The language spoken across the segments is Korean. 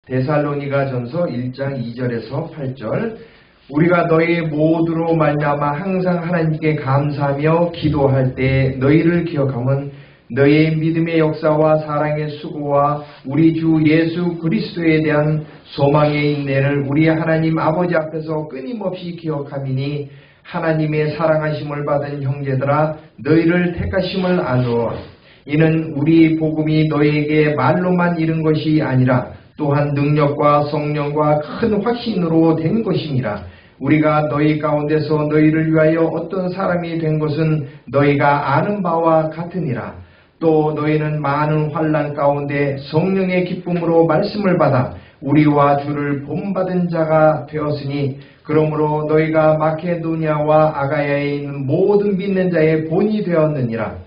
데살로니가전서 1장 2절에서 8절. 우리가 너희 모두로 말미암아 항상 하나님께 감사하며 기도할 때 너희를 기억하면 너희의 믿음의 역사와 사랑의 수고와 우리 주 예수 그리스도에 대한 소망의 인내를 우리 하나님 아버지 앞에서 끊임없이 기억함이니 하나님의 사랑하심을 받은 형제들아 너희를 택하심을 아노. 이는 우리 복음이 너희에게 말로만 이른 것이 아니라 또한 능력과 성령과 큰 확신으로 된 것이니라. 우리가 너희 가운데서 너희를 위하여 어떤 사람이 된 것은 너희가 아는 바와 같으니라. 또 너희는 많은 환난 가운데 성령의 기쁨으로 말씀을 받아 우리와 주를 본받은 자가 되었으니 그러므로 너희가 마케도니아와 아가야에 있는 모든 믿는 자의 본이 되었느니라.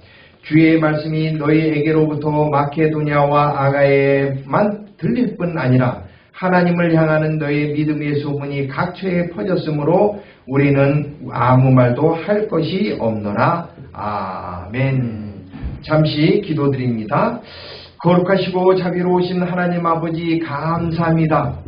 주의 말씀이 너희에게로부터 마케도니아와 아가야에만 들릴 뿐 아니라 하나님을 향하는 너희의 믿음의 소문이 각처에 퍼졌으므로 우리는 아무 말도 할 것이 없노라. 아멘. 잠시 기도드립니다. 거룩하시고 자비로우신 하나님 아버지 감사합니다.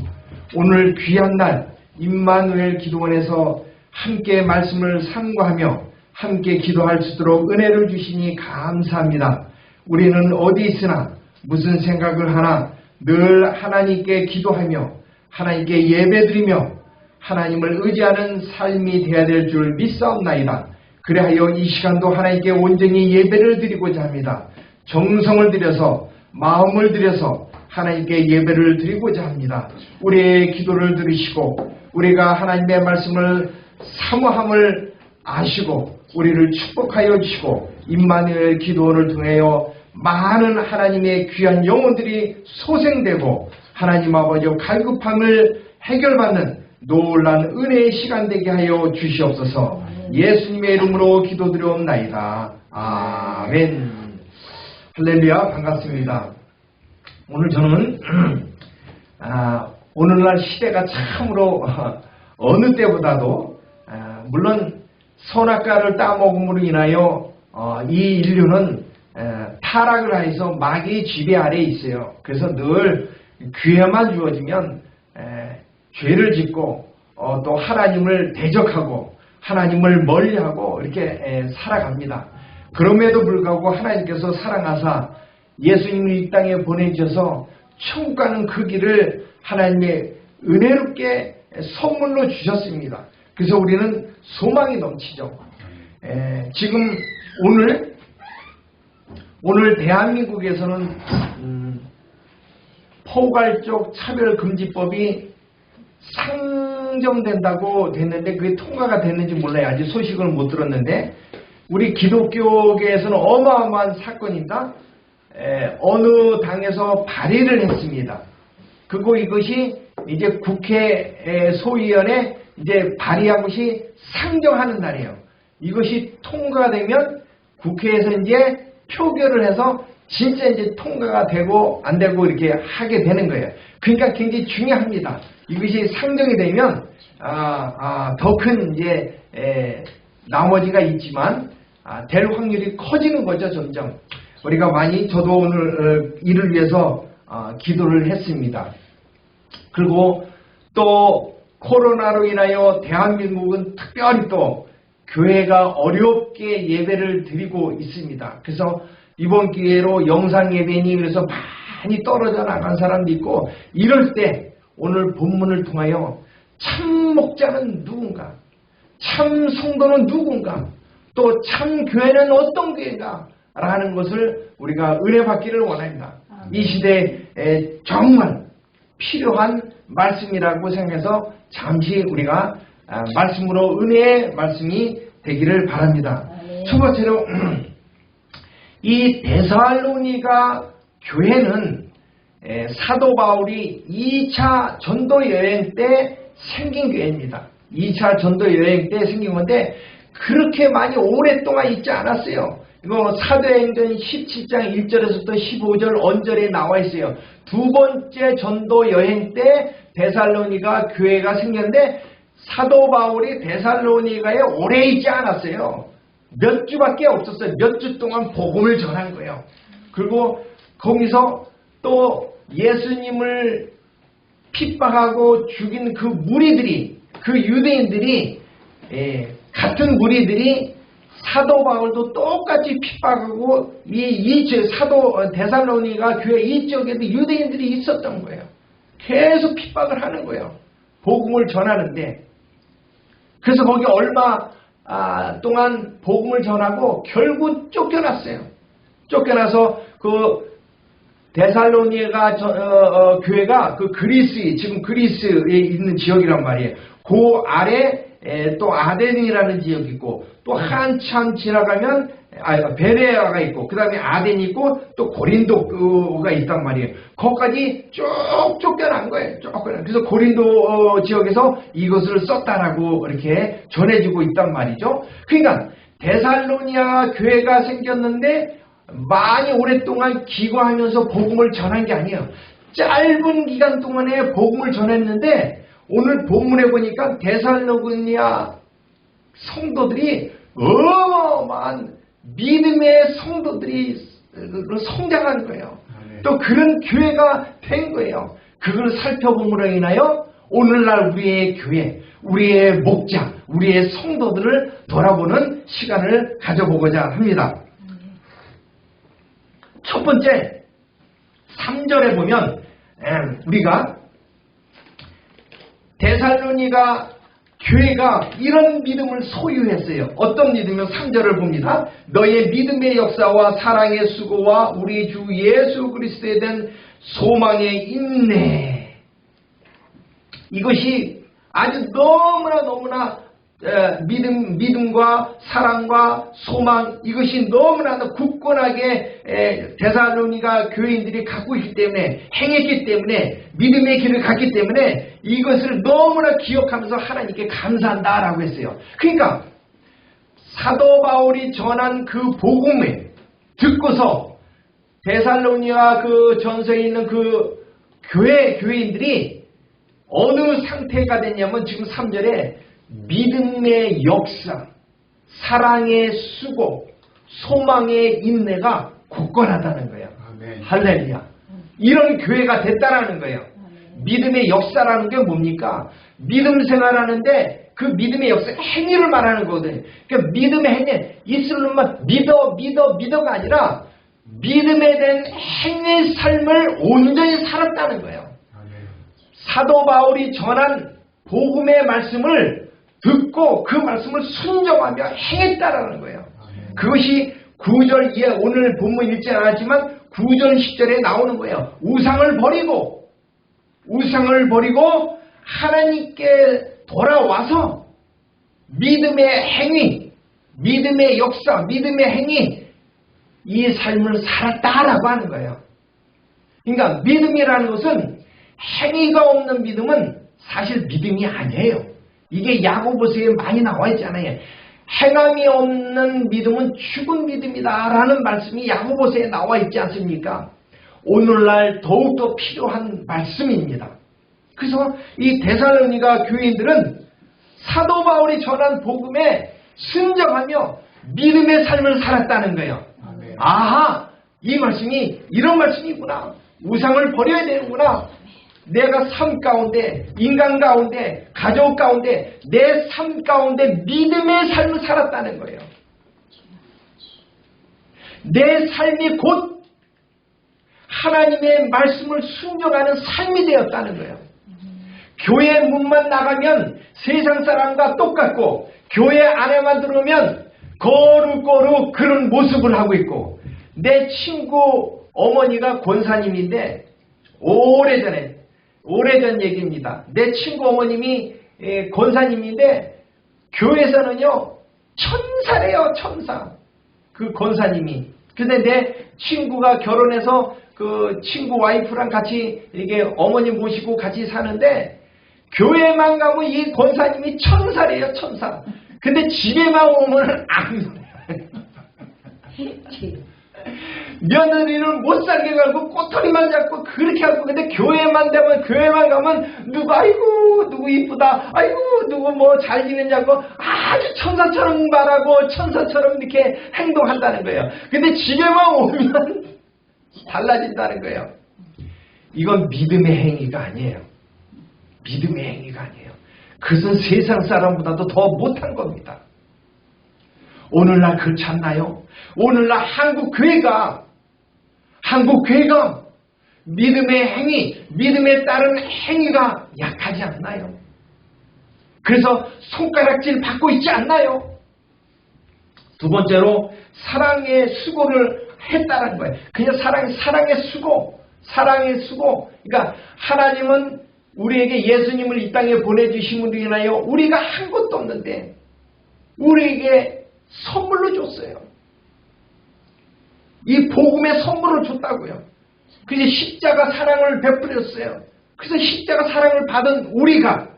오늘 귀한 날 임마누엘 기도원에서 함께 말씀을 상고하며 함께 기도할 수 있도록 은혜를 주시니 감사합니다. 우리는 어디 있으나 무슨 생각을 하나 늘 하나님께 기도하며 하나님께 예배드리며 하나님을 의지하는 삶이 되어야 될 줄 믿사옵나이다. 그래하여 이 시간도 하나님께 온전히 예배를 드리고자 합니다. 정성을 들여서 마음을 들여서 하나님께 예배를 드리고자 합니다. 우리의 기도를 들으시고 우리가 하나님의 말씀을 사모함을 아시고 우리를 축복하여 주시고 임마누엘 기도원을 통하여 많은 하나님의 귀한 영혼들이 소생되고 하나님 아버지의 갈급함을 해결받는 놀라운 은혜의 시간 되게 하여 주시옵소서. 예수님의 이름으로 기도드려옵나이다. 아멘. 할렐루야. 반갑습니다. 오늘 저는 오늘날 시대가 참으로 어느 때보다도 물론 선악과를 따먹음으로 인하여 이 인류는 타락을 해서 마귀의 지배 아래에 있어요. 그래서 늘 기회만 주어지면 죄를 짓고 또 하나님을 대적하고 하나님을 멀리하고 이렇게 살아갑니다. 그럼에도 불구하고 하나님께서 사랑하사 예수님을 이 땅에 보내주셔서 천국 가는 그 길을 하나님의 은혜롭게 선물로 주셨습니다. 그래서 우리는 소망이 넘치죠. 지금 오늘 대한민국에서는 포괄적 차별금지법이 상정된다고 됐는데 그게 통과가 됐는지 몰라요. 아직 소식을 못 들었는데 우리 기독교계에서는 어마어마한 사건입니다. 어느 당에서 발의를 했습니다. 그리고 이것이 이제 국회 소위원회 이제 발의한 것이 상정하는 날이에요. 이것이 통과되면 국회에서 이제 표결을 해서 진짜 이제 통과가 되고 안 되고 이렇게 하게 되는 거예요. 그러니까 굉장히 중요합니다. 이것이 상정이 되면 더 큰 이제 나머지가 있지만 될 확률이 커지는 거죠. 점점 우리가 많이 저도 오늘 이를 위해서 기도를 했습니다. 그리고 또 코로나로 인하여 대한민국은 특별히 또 교회가 어렵게 예배를 드리고 있습니다. 그래서 이번 기회로 영상 예배니 그래서 많이 떨어져 나간 사람도 있고 이럴 때 오늘 본문을 통하여 참 목자는 누군가, 참 성도는 누군가, 또 참 교회는 어떤 교회인가 라는 것을 우리가 은혜 받기를 원합니다. 이 시대에 정말 필요한 말씀이라고 생각해서 잠시 우리가 말씀으로 은혜의 말씀이 되기를 바랍니다. 첫 번째로 이 데살로니가 교회는 사도 바울이 2차 전도 여행 때 생긴 교회입니다. 2차 전도 여행 때 생긴 건데 그렇게 많이 오랫동안 있지 않았어요. 이거 사도행전 17장 1절에서부터 15절 언절에 나와 있어요. 두 번째 전도 여행 때 데살로니가 교회가 생겼는데 사도 바울이 데살로니가에 오래 있지 않았어요. 몇 주밖에 없었어요. 몇 주 동안 복음을 전한 거예요. 그리고 거기서 또 예수님을 핍박하고 죽인 그 무리들이, 그 유대인들이, 같은 무리들이 사도 바울도 똑같이 핍박하고 사도 데살로니가 교회 이쪽에도 유대인들이 있었던 거예요. 계속 핍박을 하는 거예요. 복음을 전하는데. 그래서 거기 얼마 동안 복음을 전하고 결국 쫓겨났어요. 쫓겨나서 그 데살로니가 교회가 그 그리스, 지금 그리스에 있는 지역이란 말이에요. 그 아래 또 아덴이라는 지역이 있고, 또 한참 지나가면 베레아가 있고, 그 다음에 아덴이 있고, 또 고린도가 있단 말이에요. 거기까지 쭉 쫓겨난 거예요. 쫓겨난. 그래서 고린도 지역에서 이것을 썼다라고 이렇게 전해지고 있단 말이죠. 그러니까 데살로니아 교회가 생겼는데 많이 오랫동안 기거하면서 복음을 전한 게 아니에요. 짧은 기간 동안에 복음을 전했는데, 오늘 본문에 보니까 데살로니아 성도들이 어마어마한 믿음의 성도들이 성장한 거예요. 또 그런 교회가 된 거예요. 그걸 살펴봄으로 인하여 오늘날 우리의 교회, 우리의 목자, 우리의 성도들을 돌아보는 시간을 가져보고자 합니다. 첫 번째 3절에 보면 우리가 데살로니가 교회가 이런 믿음을 소유했어요. 어떤 믿음이요? 3절을 봅니다. 너의 믿음의 역사와 사랑의 수고와 우리 주 예수 그리스도에 대한 소망의 인내. 이것이 아주 너무나 믿음과 사랑과 소망, 이것이 너무나도 굳건하게 데살로니가 교인들이 갖고 있기 때문에, 행했기 때문에, 믿음의 길을 갔기 때문에 이것을 너무나 기억하면서 하나님께 감사한다라고 했어요. 그러니까 사도 바울이 전한 그 복음을 듣고서 데살로니가 그 전서에 있는 그 교인들이 어느 상태가 됐냐면, 지금 3절에 믿음의 역사, 사랑의 수고, 소망의 인내가 굳건하다는 거예요. 아멘. 할렐루야. 이런 교회가 됐다라는 거예요. 아멘. 믿음의 역사라는 게 뭡니까? 믿음 생활하는데 그 믿음의 역사, 행위를 말하는 거거든요. 그러니까 믿음의 행위, 이슬람만 믿어가 아니라 믿음에 대한 행위의 삶을 온전히 살았다는 거예요. 아멘. 사도 바울이 전한 복음의 말씀을 듣고 그 말씀을 순종하며 행했다라는 거예요. 그것이 9절 이하, 오늘 본문 읽지 않았지만 9절 10절에 나오는 거예요. 우상을 버리고 하나님께 돌아와서 믿음의 행위, 믿음의 역사, 믿음의 행위, 이 삶을 살았다라고 하는 거예요. 그러니까 믿음이라는 것은, 행위가 없는 믿음은 사실 믿음이 아니에요. 이게 야고보서에 많이 나와 있잖아요. 행함이 없는 믿음은 죽은 믿음이다라는 말씀이 야고보서에 나와 있지 않습니까? 오늘날 더욱더 필요한 말씀입니다. 그래서 이 데살로니가 교인들은 사도 바울이 전한 복음에 순종하며 믿음의 삶을 살았다는 거예요. 아하, 이 말씀이 이런 말씀이구나. 우상을 버려야 되는구나. 내가 삶 가운데, 인간 가운데, 가족 가운데, 내 삶 가운데 믿음의 삶을 살았다는 거예요. 내 삶이 곧 하나님의 말씀을 순종하는 삶이 되었다는 거예요. 교회 문만 나가면 세상 사람과 똑같고, 교회 안에만 들어오면 거룩거룩 그런 모습을 하고 있고, 내 친구 어머니가 권사님인데, 오래전 얘기입니다. 내 친구 어머님이 권사님인데 교회에서는요 천사래요, 천사. 그 권사님이. 근데 내 친구가 결혼해서 그 친구 와이프랑 같이 이게 어머님 모시고 같이 사는데, 교회만 가면 이 권사님이 천사래요, 천사. 근데 집에만 오면 안 며느리를 못 살게 가고 꼬투리만 잡고 그렇게 하고, 근데 교회만 가면 누구 이쁘다, 아이고 누구 뭐 잘 지내냐고 아주 천사처럼 말하고 천사처럼 이렇게 행동한다는 거예요. 근데 집에만 오면 달라진다는 거예요. 이건 믿음의 행위가 아니에요. 믿음의 행위가 아니에요. 그것은 세상 사람보다도 더 못한 겁니다. 오늘날 그렇지 않나요? 오늘날 한국 교회가 믿음의 행위, 믿음에 따른 행위가 약하지 않나요? 그래서 손가락질 받고 있지 않나요? 두 번째로 사랑의 수고를 했다는 거예요. 그냥 사랑의 수고. 그러니까 하나님은 우리에게 예수님을 이 땅에 보내주신 분들이 인하여 우리가 한 것도 없는데 우리에게 선물로 줬어요. 이 복음의 선물을 줬다고요. 그래서 십자가 사랑을 베풀었어요. 그래서 십자가 사랑을 받은 우리가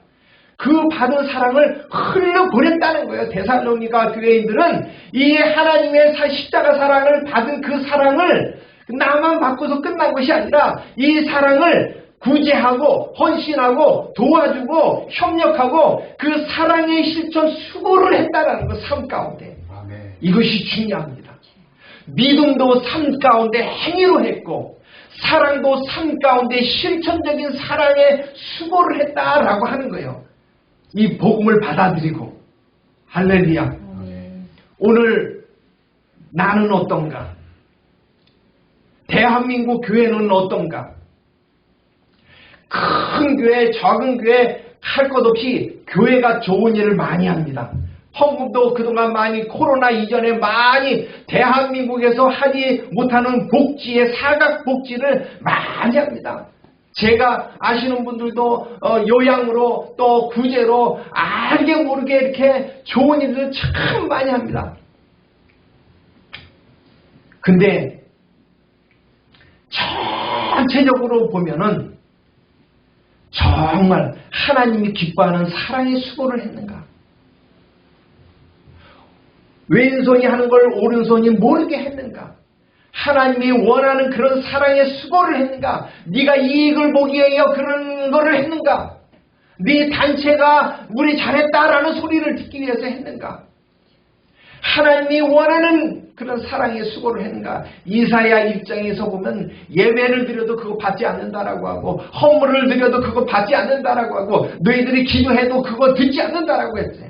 그 받은 사랑을 흘려보냈다는 거예요. 데살로니가 교회인들은 이 하나님의 십자가 사랑을 받은 그 사랑을 나만 받고서 끝난 것이 아니라 이 사랑을 구제하고 헌신하고 도와주고 협력하고 그 사랑의 실천 수고를 했다는 것, 삶 가운데. 아멘. 이것이 중요합니다. 믿음도 삶 가운데 행위로 했고 사랑도 삶 가운데 실천적인 사랑의 수고를 했다라고 하는 거예요. 이 복음을 받아들이고. 할렐루야. 아멘. 오늘 나는 어떤가? 대한민국 교회는 어떤가? 큰 교회, 작은 교회 할 것 없이 교회가 좋은 일을 많이 합니다. 헌금도 그동안 많이 코로나 이전에 많이 대한민국에서 하지 못하는 복지의 사각복지를 많이 합니다. 제가 아시는 분들도 요양으로 또 구제로 알게 모르게 이렇게 좋은 일을 참 많이 합니다. 근데 전체적으로 보면은 정말 하나님이 기뻐하는 사랑의 수고를 했는가? 왼손이 하는 걸 오른손이 모르게 했는가? 하나님이 원하는 그런 사랑의 수고를 했는가? 네가 이익을 보기 위하여 그런 거를 했는가? 네 단체가 우리 잘했다라는 소리를 듣기 위해서 했는가? 하나님이 원하는 그런 사랑의 수고를 했는가? 이사야 1장에서 보면 예배를 드려도 그거 받지 않는다라고 하고 헌물을 드려도 그거 받지 않는다라고 하고 너희들이 기도해도 그거 듣지 않는다라고 했어요.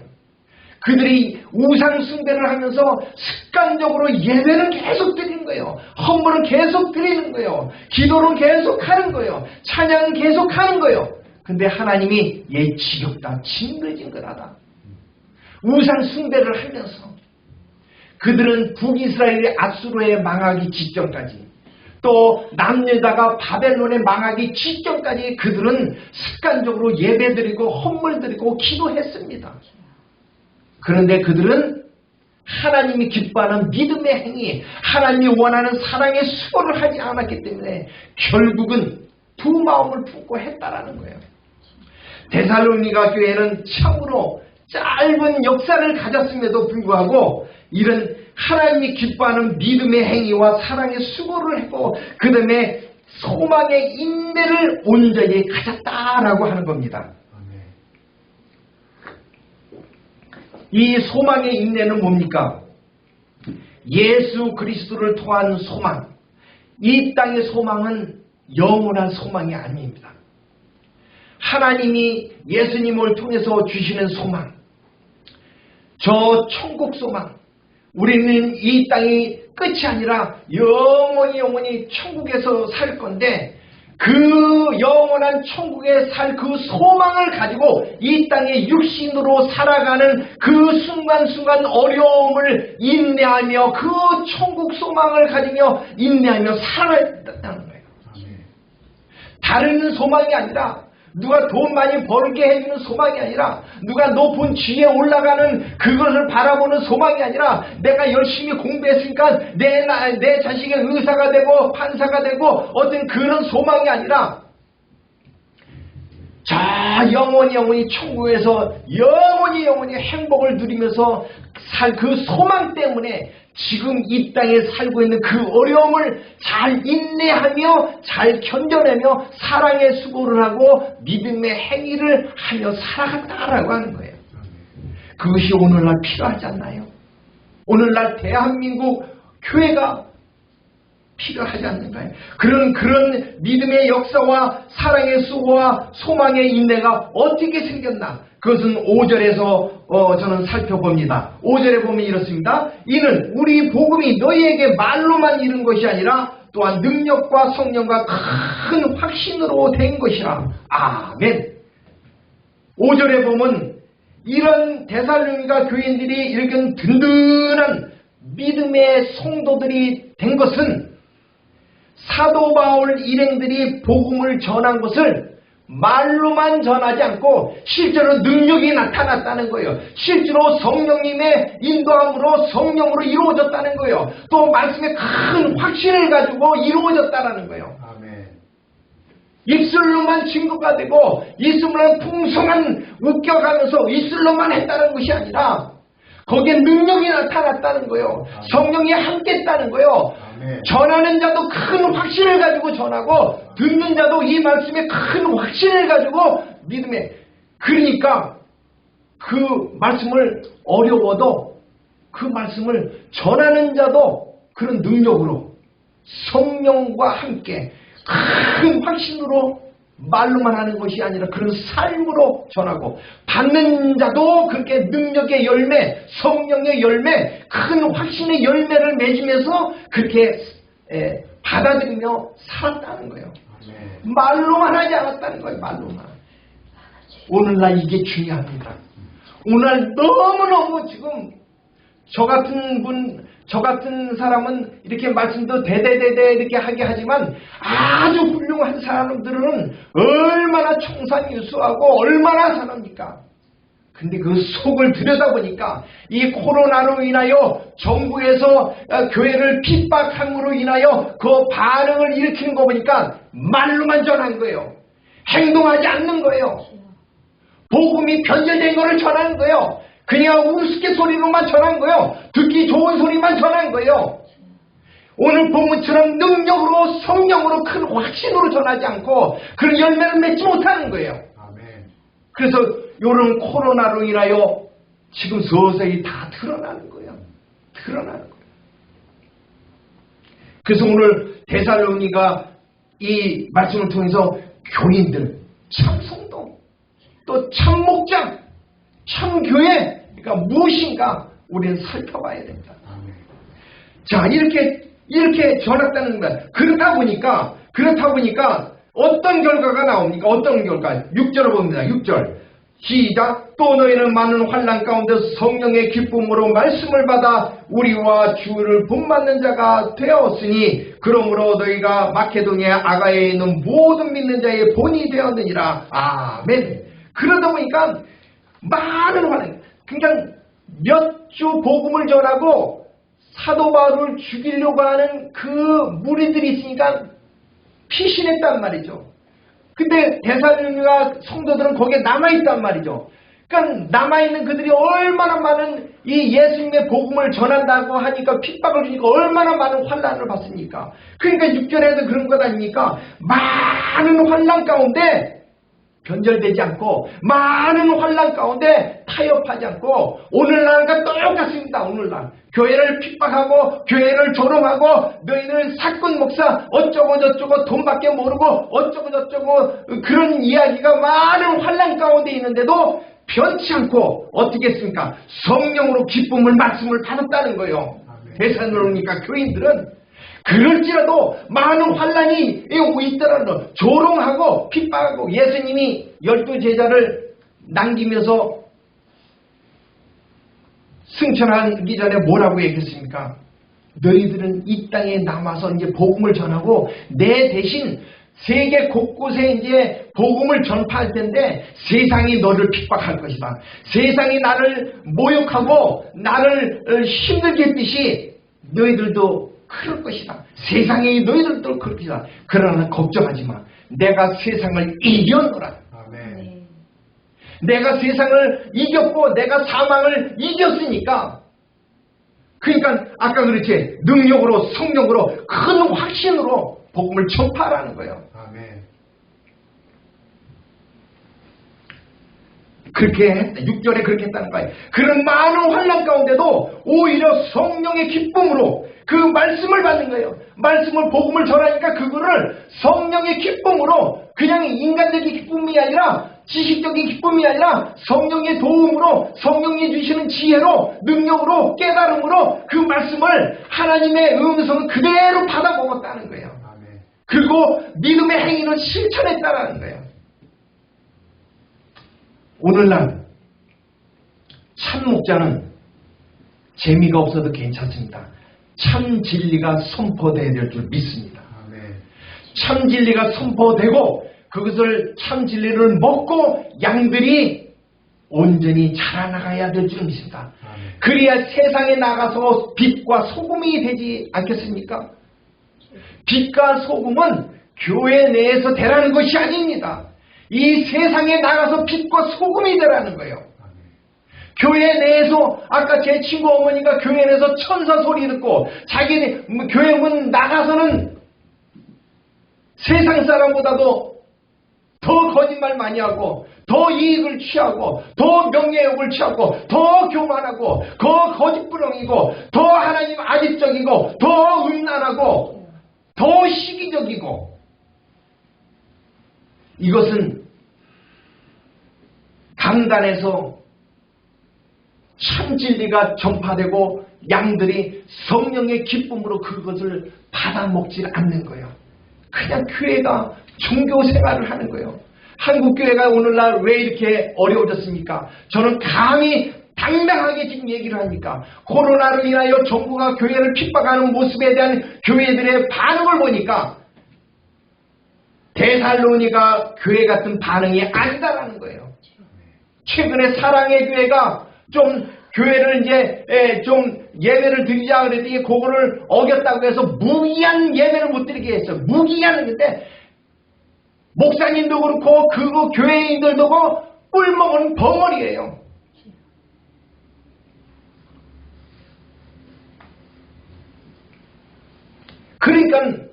그들이 우상 숭배를 하면서 습관적으로 예배는 계속 드리는 거예요. 헌물은 계속 드리는 거예요. 기도는 계속 하는 거예요. 찬양은 계속 하는 거예요. 근데 하나님이 얘 지겹다, 징글징글하다. 우상 숭배를 하면서 그들은 북이스라엘의 앗수르에 망하기 직전까지 또 남유다가 바벨론에 망하기 직전까지 그들은 습관적으로 예배드리고 헌물드리고 기도했습니다. 그런데 그들은 하나님이 기뻐하는 믿음의 행위, 하나님이 원하는 사랑의 수고를 하지 않았기 때문에 결국은 두 마음을 품고 했다라는 거예요. 데살로니가 교회는 참으로 짧은 역사를 가졌음에도 불구하고 이런 하나님이 기뻐하는 믿음의 행위와 사랑의 수고를 했고 그 다음에 소망의 인내를 온전히 가졌다라고 하는 겁니다. 이 소망의 인내는 뭡니까? 예수 그리스도를 통한 소망. 이 땅의 소망은 영원한 소망이 아닙니다. 하나님이 예수님을 통해서 주시는 소망, 저 천국 소망, 우리는 이 땅이 끝이 아니라 영원히 천국에서 살 건데 그 영원한 천국에 살 그 소망을 가지고 이 땅에 육신으로 살아가는 그 순간순간 어려움을 인내하며 그 천국 소망을 가지며 인내하며 살아야 된다는 거예요. 다른 소망이 아니라 누가 돈 많이 벌게 해주는 소망이 아니라 누가 높은 지위에 올라가는 그것을 바라보는 소망이 아니라 내가 열심히 공부했으니까 내 자식의 의사가 되고 판사가 되고 어떤 그런 소망이 아니라 자 영원히 천국에서 영원히 행복을 누리면서 살 그 소망 때문에 지금 이 땅에 살고 있는 그 어려움을 잘 인내하며 잘 견뎌내며 사랑의 수고를 하고 믿음의 행위를 하며 살아간다라고 하는 거예요. 그것이 오늘날 필요하지 않나요? 오늘날 대한민국 교회가 필요하지 않는가요? 그런 믿음의 역사와 사랑의 수고와 소망의 인내가 어떻게 생겼나? 그것은 5절에서 저는 살펴봅니다. 5절에 보면 이렇습니다. 이는 우리 복음이 너희에게 말로만 이른 것이 아니라 또한 능력과 성령과 큰 확신으로 된 것이라. 아멘. 5절에 보면 이런 데살로니가 교인들이 이렇게 든든한 믿음의 성도들이 된 것은 사도 바울 일행들이 복음을 전한 것을 말로만 전하지 않고 실제로 능력이 나타났다는 거예요. 실제로 성령님의 인도함으로 성령으로 이루어졌다는 거예요. 또 말씀에 큰 확신을 가지고 이루어졌다는 거예요. 아멘. 입술로만 증거가 되고 입술로만 풍성한 웃겨가면서 입술로만 했다는 것이 아니라 거기에 능력이 나타났다는 거예요. 성령이 함께 했다는 거예요. 아멘. 전하는 자도 큰 확신을 가지고 전하고 듣는 자도 이 말씀에 큰 확신을 가지고 믿음에, 그러니까 그 말씀을 어려워도 그 말씀을 전하는 자도 그런 능력으로 성령과 함께 큰 확신으로 말로만 하는 것이 아니라 그런 삶으로 전하고 받는 자도 그렇게 능력의 열매, 성령의 열매, 큰 확신의 열매를 맺으면서 그렇게 받아들이며 살았다는 거예요. 아멘. 말로만 하지 않았다는 거예요. 말로만. 오늘날 이게 중요합니다. 오늘날 너무너무 지금 저 같은 사람은 이렇게 말씀도 대대대대 이렇게 하게 하지만 아주 훌륭한 사람들은 얼마나 청산유수하고 얼마나 사납니까? 근데 그 속을 들여다보니까 이 코로나로 인하여 정부에서 교회를 핍박함으로 인하여 그 반응을 일으키는 거 보니까 말로만 전한 거예요. 행동하지 않는 거예요. 복음이 변절된 거를 전하는 거예요. 그냥 우스갯소리로만 전한 거예요. 듣기 좋은 소리만 전한 거예요. 오늘 본문처럼 능력으로 성령으로 큰 확신으로 전하지 않고 그런 열매를 맺지 못하는 거예요. 아멘. 그래서 이런 코로나로 인하여 지금 서서히 다 드러나는 거예요. 드러나는 거예요. 그래서 오늘 데살로니가 이 말씀을 통해서 교인들, 참 성도, 또 참 목장, 참 교회, 그러니까 무엇인가 우리는 살펴봐야 됩니다. 아멘. 자, 이렇게 전했다는 거야. 그렇다 보니까 어떤 결과가 나옵니까? 어떤 결과? 6절을 봅니다. 6절. 시작. 또 너희는 많은 환난 가운데 성령의 기쁨으로 말씀을 받아 우리와 주를 본받는 자가 되었으니 그러므로 너희가 마케도니아 아가야에 있는 모든 믿는 자의 본이 되었느니라. 아멘. 그러다 보니까 많은 환난, 그러니까 몇 주 복음을 전하고 사도 바울을 죽이려고 하는 그 무리들이 있으니까 피신했단 말이죠. 근데 데살로니가 성도들은 거기에 남아있단 말이죠. 그러니까 남아있는 그들이 얼마나 많은 이 예수님의 복음을 전한다고 하니까 핍박을 주니까 얼마나 많은 환난을 받습니까? 그러니까 6절에도 그런 것 아닙니까? 많은 환난 가운데 변절되지 않고 많은 환난 가운데 타협하지 않고 오늘날과 똑같습니다. 오늘날 교회를 핍박하고 교회를 조롱하고 너희는 사건 목사 어쩌고 저쩌고 돈밖에 모르고 어쩌고 저쩌고 그런 이야기가 많은 환난 가운데 있는데도 변치 않고 어떻게 했습니까? 성령으로 기쁨을 말씀을 받았다는 거예요. 데살로니가 교인들은 그럴지라도 많은 환난이 오고 있더라는 거, 조롱하고 핍박하고 예수님이 12제자를 남기면서 승천하기 전에 뭐라고 얘기했습니까? 너희들은 이 땅에 남아서 이제 복음을 전하고 내 대신 세계 곳곳에 이제 복음을 전파할 텐데 세상이 너를 핍박할 것이다. 세상이 나를 모욕하고 나를 힘들게 했듯이 너희들도 그럴 것이다. 세상이 너희들도 그럴 것이다. 그러나 걱정하지 마. 내가 세상을 이겨노라. 아멘. 내가 세상을 이겼고 내가 사망을 이겼으니까, 그러니까 아까 그렇지, 능력으로 성령으로 큰 확신으로 복음을 전파하라는 거예요. 아멘. 그렇게 했다. 6절에 그렇게 했다는 거예요. 그런 많은 환난 가운데도 오히려 성령의 기쁨으로 그 말씀을 받는 거예요. 말씀을 복음을 전하니까 그거를 성령의 기쁨으로 그냥 인간적인 기쁨이 아니라 지식적인 기쁨이 아니라 성령의 도움으로 성령이 주시는 지혜로 능력으로 깨달음으로 그 말씀을 하나님의 음성을 그대로 받아 먹었다는 거예요. 그리고 믿음의 행위는 실천했다는 거예요. 오늘날 참 목자는 재미가 없어도 괜찮습니다. 참 진리가 선포되어야 될 줄 믿습니다. 참 진리가 선포되고 그것을 참 진리를 먹고 양들이 온전히 자라나가야 될 줄 믿습니다. 그래야 세상에 나가서 빛과 소금이 되지 않겠습니까? 빛과 소금은 교회 내에서 되라는 것이 아닙니다. 이 세상에 나가서 빛과 소금이 되라는 거예요. 교회 내에서 아까 제 친구 어머니가 교회 내에서 천사 소리 듣고 자기 교회 문 나가서는 세상 사람보다도 더 거짓말 많이 하고 더 이익을 취하고 더 명예욕을 취하고 더 교만하고 더 거짓부렁이고 더 하나님 아집적이고 더 음란하고 더 시기적이고 이것은 강단에서 참 진리가 전파되고 양들이 성령의 기쁨으로 그것을 받아먹지 않는 거예요. 그냥 교회가 종교 생활을 하는 거예요. 한국 교회가 오늘날 왜 이렇게 어려워졌습니까? 저는 감히 당당하게 지금 얘기를 합니까? 코로나로 인하여 정부가 교회를 핍박하는 모습에 대한 교회들의 반응을 보니까 데살로니가 교회 같은 반응이 아니다라는 거예요. 최근에 사랑의 교회가 좀 교회를 이제 좀 예배를 드리자 그랬더니 그거를 어겼다고 해서 무기한 예배를 못 드리게 했어요. 무기한인데 목사님도 그렇고 그거 교회인들도 그렇고 뿔먹은 벙어리예요. 그러니까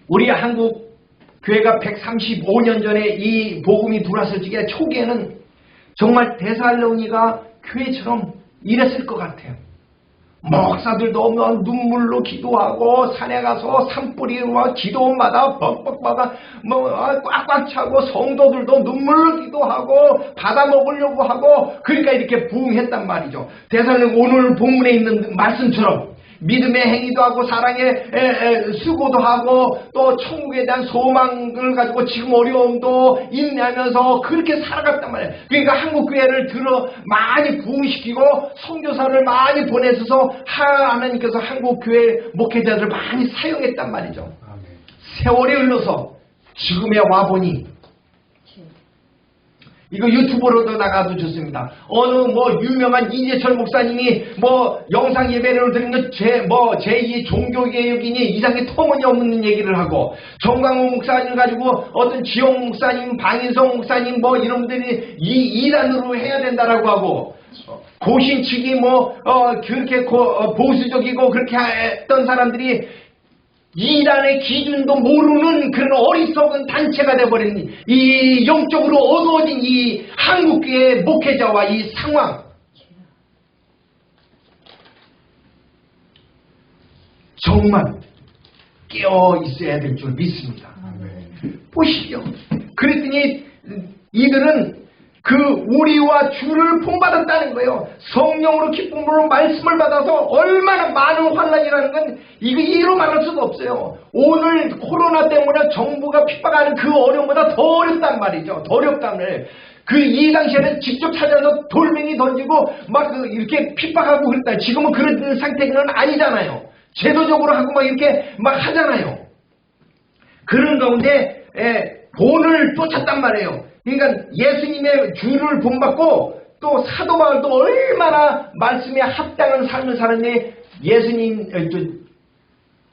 우리 한국 교회가 135년 전에 이 복음이 들어왔을 적에 초기에는 정말 데살로니가 교회처럼 이랬을 것 같아요. 목사들도 막 눈물로 기도하고 산에 가서 산불이와 기도마다 뻑뻑마다 꽉꽉 차고 성도들도 눈물로 기도하고 받아 먹으려고 하고 그러니까 이렇게 부흥했단 말이죠. 데살로니 오늘 본문에 있는 말씀처럼 믿음의 행위도 하고 사랑의 수고도 하고 또 천국에 대한 소망을 가지고 지금 어려움도 인내하면서 그렇게 살아갔단 말이에요. 그러니까 한국 교회를 많이 부흥시키고 선교사를 많이 보내셔서 하나님께서 한국 교회 목회자들을 많이 사용했단 말이죠. 세월이 흘러서 지금에 와보니 이거 유튜브로도 나가도 좋습니다. 어느 유명한 이재철 목사님이 영상 예배를 드리는 제2 종교개혁이니 이상하게 터무니없는 얘기를 하고 정광훈 목사님 가지고 어떤 지영 목사님, 방인성 목사님 이런 분들이 이단으로 해야 된다라고 하고 고신 측이 그렇게 보수적이고 그렇게 했던 사람들이 이단의 기준도 모르는 그런 어리석은 단체가 되어버린 이 영적으로 어두워진 이 한국교회 목회자와 이 상황 정말 깨어 있어야 될 줄 믿습니다. 보시죠. 그랬더니 이들은 그 우리와 주를 본받았다는 거예요. 성령으로 기쁨으로 말씀을 받아서 얼마나 많은 환난이라는 건 이로 말할 수가 없어요. 오늘 코로나 때문에 정부가 핍박하는 그 어려움보다 더 어렵단 말이죠. 더 어렵단 말이에요. 이 당시에는 직접 찾아서 돌멩이 던지고 이렇게 핍박하고 그랬다. 지금은 그런 상태는 아니잖아요. 제도적으로 하고 이렇게 하잖아요. 그런 가운데 본을 쫓았단 말이에요. 그러니까 예수님의 주를 본받고 또 사도 바울도 얼마나 말씀에 합당한 삶을 살았는데 예수님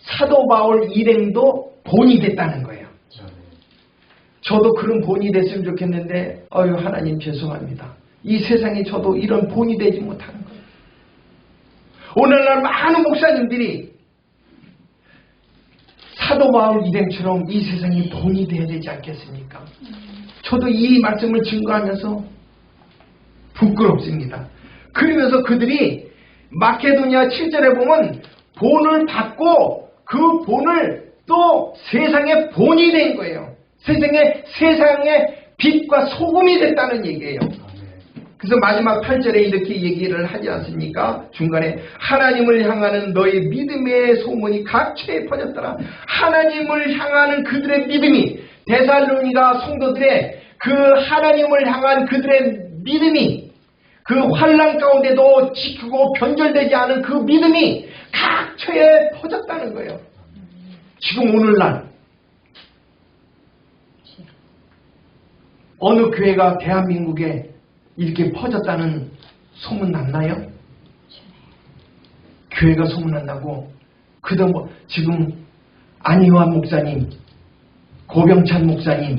사도 바울 일행도 본이 됐다는 거예요. 저도 그런 본이 됐으면 좋겠는데 하나님 죄송합니다. 이 세상에 저도 이런 본이 되지 못하는 거예요. 오늘날 많은 목사님들이 사도 바울 일행처럼 이 세상이 본이 되어야 되지 않겠습니까? 저도 이 말씀을 증거하면서 부끄럽습니다. 그러면서 그들이 마케도니아 7절에 보면 본을 받고 그 본을 또 세상의 본이 된 거예요. 세상의 빛과 소금이 됐다는 얘기예요. 그래서 마지막 8절에 이렇게 얘기를 하지 않습니까? 중간에 하나님을 향하는 너의 믿음의 소문이 각처에 퍼졌더라. 하나님을 향하는 그들의 믿음이, 데살로니가 성도들의 그 하나님을 향한 그들의 믿음이, 그 환난 가운데도 지키고 변절되지 않은 그 믿음이 각처에 퍼졌다는 거예요. 지금 오늘날 어느 교회가 대한민국에 이렇게 퍼졌다는 소문 났나요? 교회가 소문난다고 그다음 지금 안희환 목사님, 고병찬 목사님,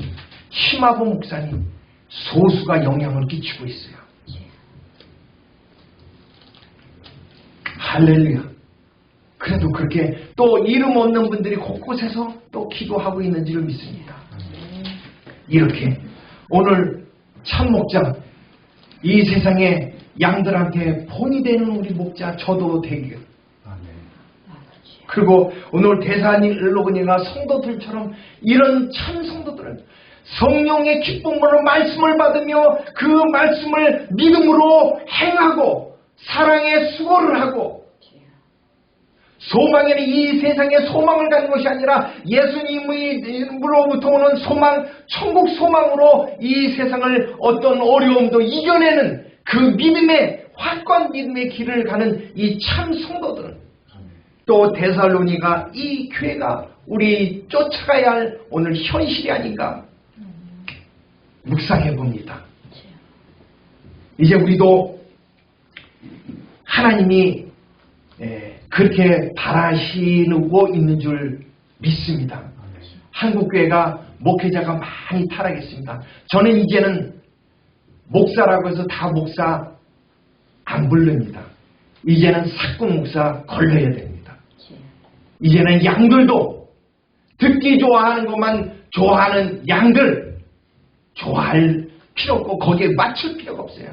심화보 목사님 소수가 영향을 끼치고 있어요. 할렐루야. 그래도 그렇게 또 이름 없는 분들이 곳곳에서 또 기도하고 있는 줄 믿습니다. 이렇게 오늘 참목자, 이 세상에 양들한테 본이 되는 우리 목자 저도 되길. 그리고 오늘 데살로니가 성도들처럼 이런 참 성도들은 성령의 기쁨으로 말씀을 받으며 그 말씀을 믿음으로 행하고 사랑의 수고를 하고 소망에는 이 세상에 소망을 갖는 것이 아니라 예수님으로부터 오는 소망, 천국 소망으로 이 세상을 어떤 어려움도 이겨내는 그 믿음의 확고한 믿음의 길을 가는 이 참 성도들은 또 데살로니가 이 교회가 우리 쫓아가야 할 오늘 현실이 아닌가 묵상해 봅니다. 이제 우리도 하나님이 그렇게 바라시고 있는 줄 믿습니다. 한국교회가 목회자가 많이 타락했습니다. 저는 이제는 목사라고 해서 다 목사 안 부릅니다. 이제는 사꾼 목사 걸러야 됩니다. 이제는 양들도 듣기 좋아하는 것만 좋아하는 양들 좋아할 필요 없고 거기에 맞출 필요가 없어요.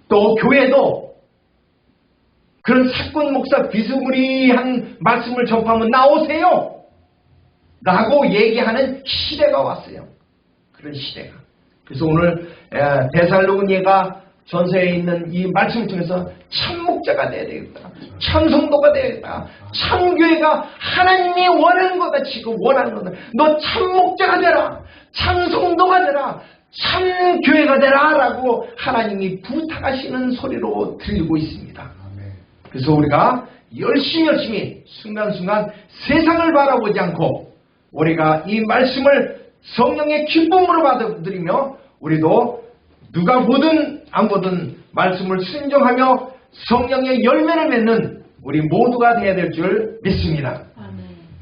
또 교회도 그런 사꾼 목사 비스무리한 말씀을 전파하면 나오세요 라고 얘기하는 시대가 왔어요. 그런 시대가. 그래서 오늘 데살로니가 전서에 있는 이 말씀을 통해서 참 목자가 돼야 되겠다. 참 성도가 되야겠다. 참 교회가 하나님이 원하는 거다. 지금 원하는 거다. 너 참 목자가 되라. 참 성도가 되라. 참 교회가 되라 라고 하나님이 부탁하시는 소리로 들리고 있습니다. 그래서 우리가 열심히 순간순간 세상을 바라보지 않고 우리가 이 말씀을 성령의 기쁨으로 받아들이며 우리도 누가 보든 안 보든 말씀을 순종하며 성령의 열매를 맺는 우리 모두가 되어야 될 줄 믿습니다.